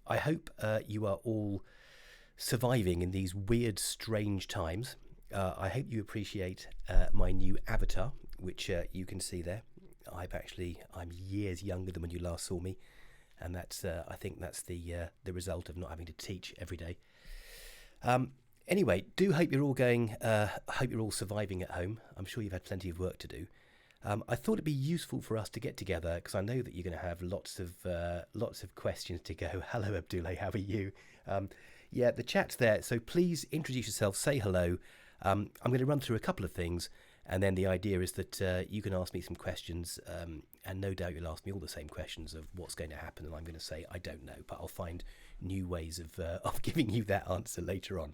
I hope you are all surviving in these weird, strange times. I hope you appreciate my new avatar, which you can see there. I'm years younger than when you last saw me, and I think that's the result of not having to teach every day. Anyway, do hope you're all hope you're all surviving at home. I'm sure you've had plenty of work to do. I thought it'd be useful for us to get together because I know that you're going to have lots of questions to go. Hello, Abdullah. How are you? Yeah, the chat's there. So please introduce yourself. Say hello. I'm going to run through a couple of things, and then the idea is that you can ask me some questions, and no doubt you'll ask me all the same questions of what's going to happen, and I'm going to say I don't know, but I'll find new ways of giving you that answer later on.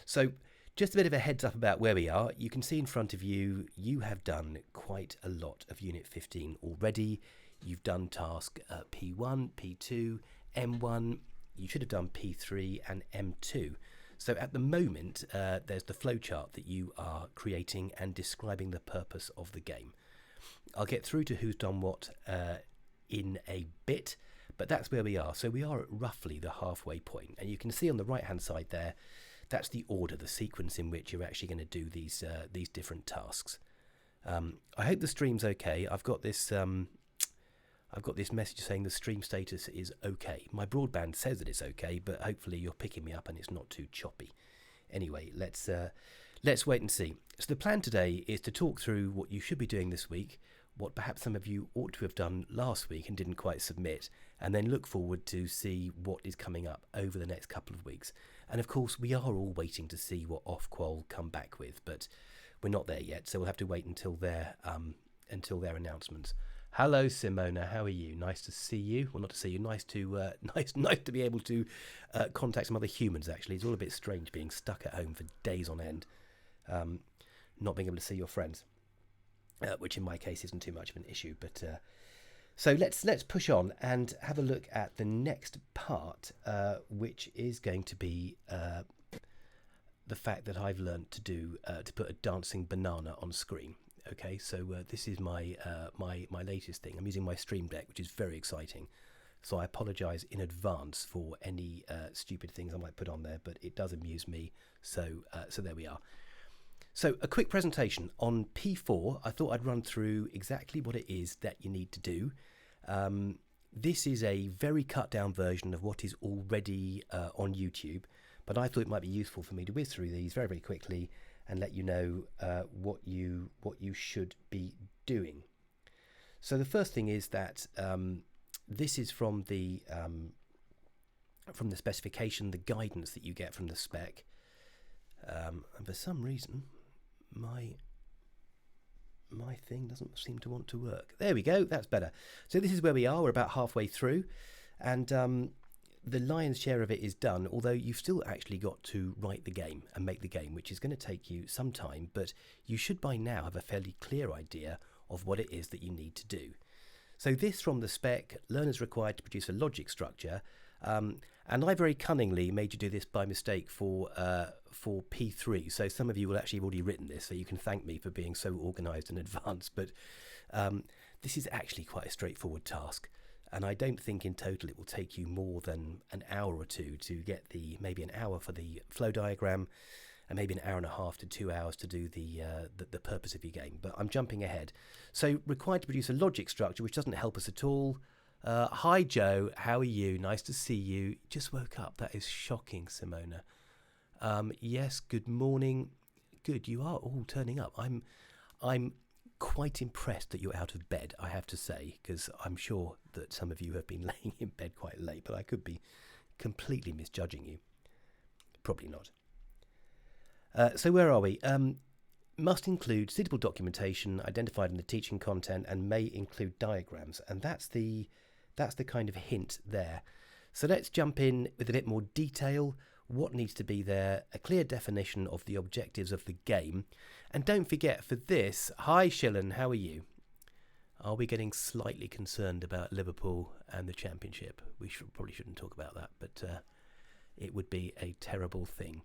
So just a bit of a heads up about where we are. You can see in front of you, you have done quite a lot of Unit 15 already. You've done task P1, P2, M1. You should have done P3 and M2. So at the moment, there's the flowchart that you are creating and describing the purpose of the game. I'll get through to who's done what in a bit, but that's where we are. So we are at roughly the halfway point, and you can see on the right-hand side there, that's the order, the sequence in which you're actually going to do these different tasks. I hope the stream's okay. I've got this message saying the stream status is okay. My broadband says that it's okay, but hopefully you're picking me up and it's not too choppy. Anyway, let's wait and see. So the plan today is to talk through what you should be doing this week, what perhaps some of you ought to have done last week and didn't quite submit, and then look forward to see what is coming up over the next couple of weeks. And of course, we are all waiting to see what Ofqual come back with, but we're not there yet, so we'll have to wait until their announcements. Hello, Simona. How are you? Nice to see you. Well, not to see you. Nice to nice to be able to contact some other humans. Actually, it's all a bit strange being stuck at home for days on end, not being able to see your friends, which in my case isn't too much of an issue. But so let's push on and have a look at the next part, which is going to be the fact that I've learned to put a dancing banana on screen. Okay, so this is my latest thing. I'm using my Stream Deck, which is very exciting. So I apologise in advance for any stupid things I might put on there, but it does amuse me. So there we are. So a quick presentation on P4. I thought I'd run through exactly what it is that you need to do. This is a very cut down version of what is already on YouTube, but I thought it might be useful for me to whiz through these very, very quickly and let you know what you should be doing. So the first thing is that this is from the specification, the guidance that you get from the spec. And for some reason, my thing doesn't seem to want to work. There we go. That's better. So this is where we are. We're about halfway through, and the lion's share of it is done, although you've still actually got to write the game and make the game, which is going to take you some time, but you should by now have a fairly clear idea of what it is that you need to do. So this from the spec, learners required to produce a logic structure, and I very cunningly made you do this by mistake for P3, so some of you will actually have already written this, so you can thank me for being so organised in advance, but this is actually quite a straightforward task. And I don't think in total it will take you more than an hour or two to get maybe an hour for the flow diagram, and maybe an hour and a half to 2 hours to do the purpose of your game. But I'm jumping ahead. So required to produce a logic structure, which doesn't help us at all. Hi Joe, how are you? Nice to see you. Just woke up. That is shocking, Simona. Yes, good morning. Good, you are all turning up. I'm quite impressed that you're out of bed, I have to say, because I'm sure that some of you have been laying in bed quite late, but I could be completely misjudging you. Probably not. So where are we? Must include suitable documentation identified in the teaching content and may include diagrams, and that's the kind of hint there. So let's jump in with a bit more detail. What needs to be there, a clear definition of the objectives of the game. And don't forget for this, hi Shillan, how are you? Are we getting slightly concerned about Liverpool and the Championship? We probably shouldn't talk about that, but it would be a terrible thing.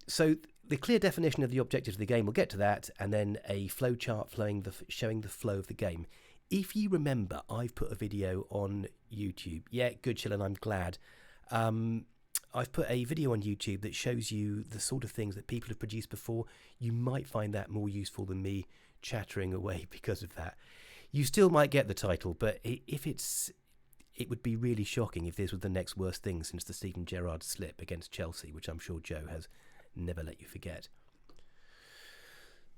So the clear definition of the objectives of the game, we'll get to that, and then a flowchart showing the flow of the game. If you remember, I've put a video on YouTube. Yeah, good, Chillen. I'm glad. I've put a video on YouTube that shows you the sort of things that people have produced before. You might find that more useful than me chattering away because of that. You still might get the title, but it would be really shocking if this was the next worst thing since the Steven Gerrard slip against Chelsea, which I'm sure Joe has never let you forget.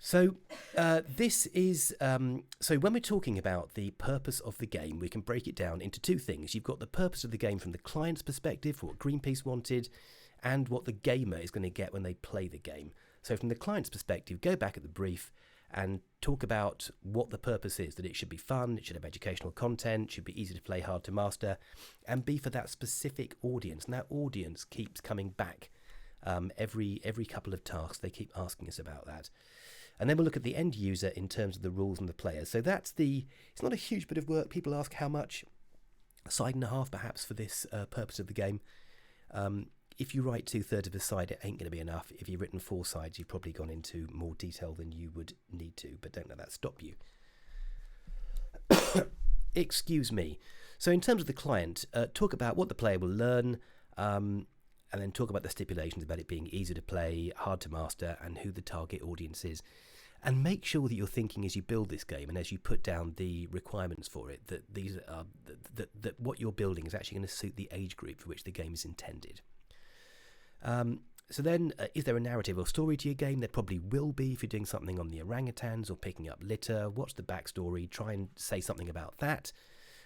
So this is so when we're talking about the purpose of the game, we can break it down into two things. You've got the purpose of the game from the client's perspective, what Greenpeace wanted, and what the gamer is going to get when they play the game. So from the client's perspective, go back at the brief and talk about what the purpose is, that it should be fun, it should have educational content, should be easy to play, hard to master, and be for that specific audience. And that audience keeps coming back every couple of tasks. They keep asking us about that. And then we'll look at the end user in terms of the rules and the players. So it's not a huge bit of work. People ask how much, a side and a half perhaps for this purpose of the game. If you write 2/3 of a side, it ain't going to be enough. If you've written 4 sides, you've probably gone into more detail than you would need to, but don't let that stop you. Excuse me. So in terms of the client, talk about what the player will learn, and then talk about the stipulations about it being easy to play, hard to master, and who the target audience is. And make sure that you're thinking as you build this game and as you put down the requirements for it, that these are that what you're building is actually going to suit the age group for which the game is intended. So then, is there a narrative or story to your game? There probably will be if you're doing something on the orangutans or picking up litter. What's the backstory? Try and say something about that.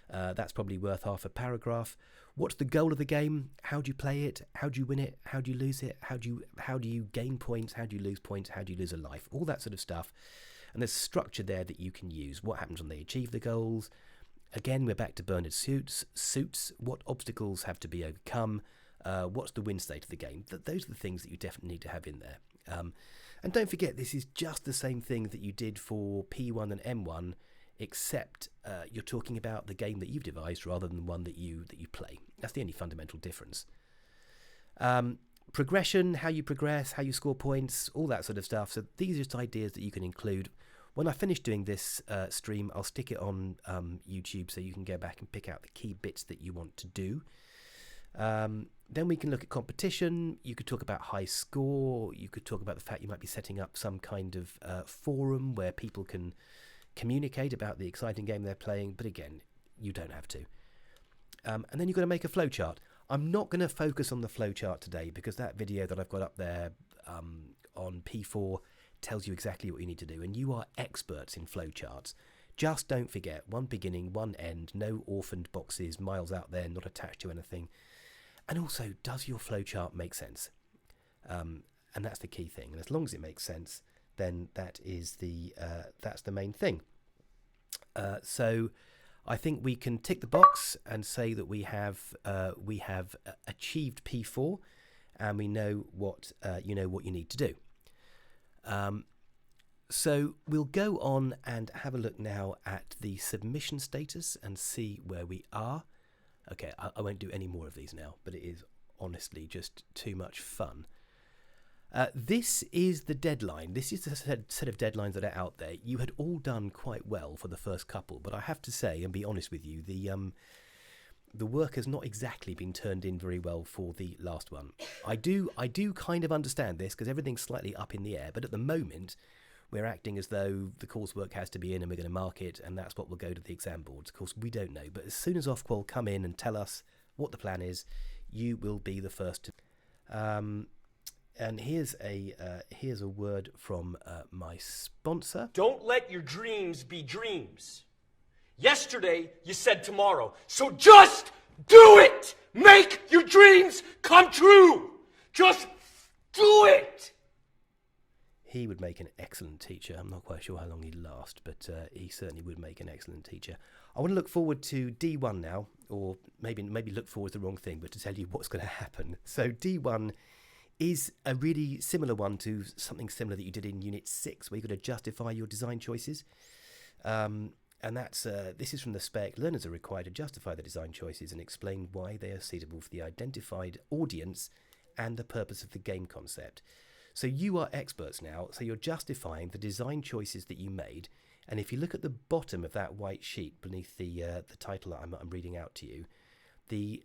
That's probably worth half a paragraph. What's the goal of the game? How do you play it? How do you win it? How do you lose it? How do you gain points? How do you lose points? How do you lose a life? All that sort of stuff. And there's structure there that you can use. What happens when they achieve the goals? Again, we're back to Bernard Suits. What obstacles have to be overcome? What's the win state of the game? Those are the things that you definitely need to have in there. And don't forget, this is just the same thing that you did for P1 and M1, except you're talking about the game that you've devised rather than the one that you play. That's the only fundamental difference. Progression, how you progress, how you score points, all that sort of stuff. So these are just ideas that you can include. When I finish doing this stream, I'll stick it on YouTube so you can go back and pick out the key bits that you want to do. Then we can look at competition. You could talk about high score. You could talk about the fact you might be setting up some kind of forum where people can communicate about the exciting game they're playing. But again, you don't have to. And then you've got to make a flowchart. I'm not going to focus on the flowchart today because that video that I've got up there on P4 tells you exactly what you need to do. And you are experts in flowcharts. Just don't forget, one beginning, one end, no orphaned boxes, miles out there, not attached to anything. And also, does your flowchart make sense? And that's the key thing. And as long as it makes sense, then that's the main thing. So I think we can tick the box and say that we have achieved P4, and we know what you need to do. So we'll go on and have a look now at the submission status and see where we are. Okay, I won't do any more of these now, but it is honestly just too much fun. This is the deadline. This is the set of deadlines that are out there. You had all done quite well for the first couple, but I have to say, and be honest with you, the work has not exactly been turned in very well for the last one. I do kind of understand this because everything's slightly up in the air, but at the moment, we're acting as though the coursework has to be in and we're going to mark it, and that's what will go to the exam boards. Of course, we don't know, but as soon as Ofqual come in and tell us what the plan is, you will be the first to. And here's a word from my sponsor. Don't let your dreams be dreams. Yesterday, you said tomorrow, so just do it! Make your dreams come true! Just do it! He would make an excellent teacher. I'm not quite sure how long he'd last, but he certainly would make an excellent teacher. I want to look forward to D1 now, or maybe look forward to the wrong thing, but to tell you what's going to happen. So D1 is a really similar one to something similar that you did in Unit 6, where you've got to justify your design choices. And that's this is from the spec. Learners are required to justify their design choices and explain why they are suitable for the identified audience and the purpose of the game concept. So you are experts now, so you're justifying the design choices that you made. And if you look at the bottom of that white sheet beneath the title that I'm reading out to you, the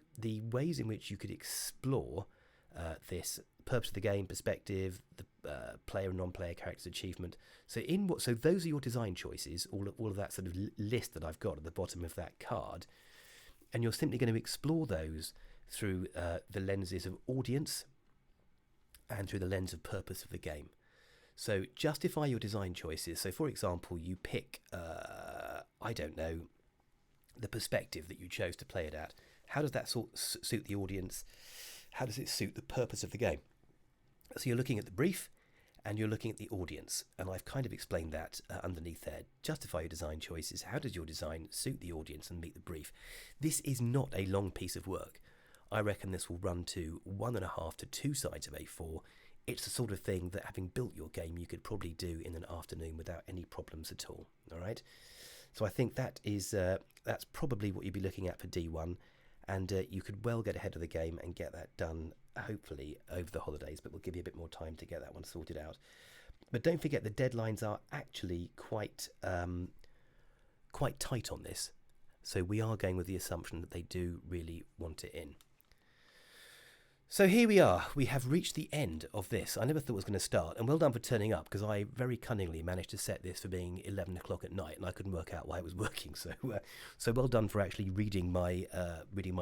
ways in which you could explore this purpose of the game, perspective, the player and non-player characters achievement. So those are your design choices, all of that sort of list that I've got at the bottom of that card, and you're simply going to explore those through the lenses of audience and through the lens of purpose of the game. So justify your design choices. So for example, you pick I don't know, the perspective that you chose to play it at. How does that suit the audience? How does it suit the purpose of the game? So you're looking at the brief and you're looking at the audience, and I've kind of explained that underneath there. Justify your design choices. How does your design suit the audience and meet the brief? This is not a long piece of work. I reckon this will run to 1.5 to 2 sides of A4. It's the sort of thing that, having built your game, you could probably do in an afternoon without any problems at all. All right. So I think that's probably what you'd be looking at for D1, and you could well get ahead of the game and get that done, hopefully over the holidays, but we'll give you a bit more time to get that one sorted out. But don't forget, the deadlines are actually quite tight on this, so we are going with the assumption that they do really want it in. So here we are. We have reached the end of this. I never thought it was going to start, and well done for turning up, because I very cunningly managed to set this for being 11 o'clock at night, and I couldn't work out why it was working. So well done for actually reading my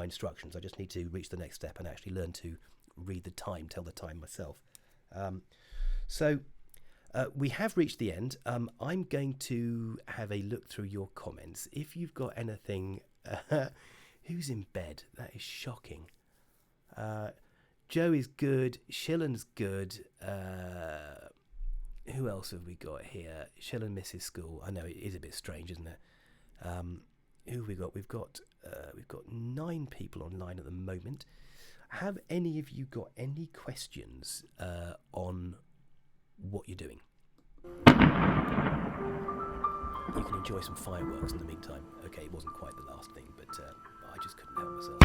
instructions. I just need to reach the next step and actually learn to read the time, tell the time myself. We have reached the end. I'm going to have a look through your comments. If you've got anything... who's in bed? That is shocking. Joe is good. Shillen's good. Who else have we got here? Shillen misses school. I know it is a bit strange, isn't it? Who have we got? We've got 9 people online at the moment. Have any of you got any questions on what you're doing? You can enjoy some fireworks in the meantime. Okay, it wasn't quite the last thing, but I just couldn't help myself.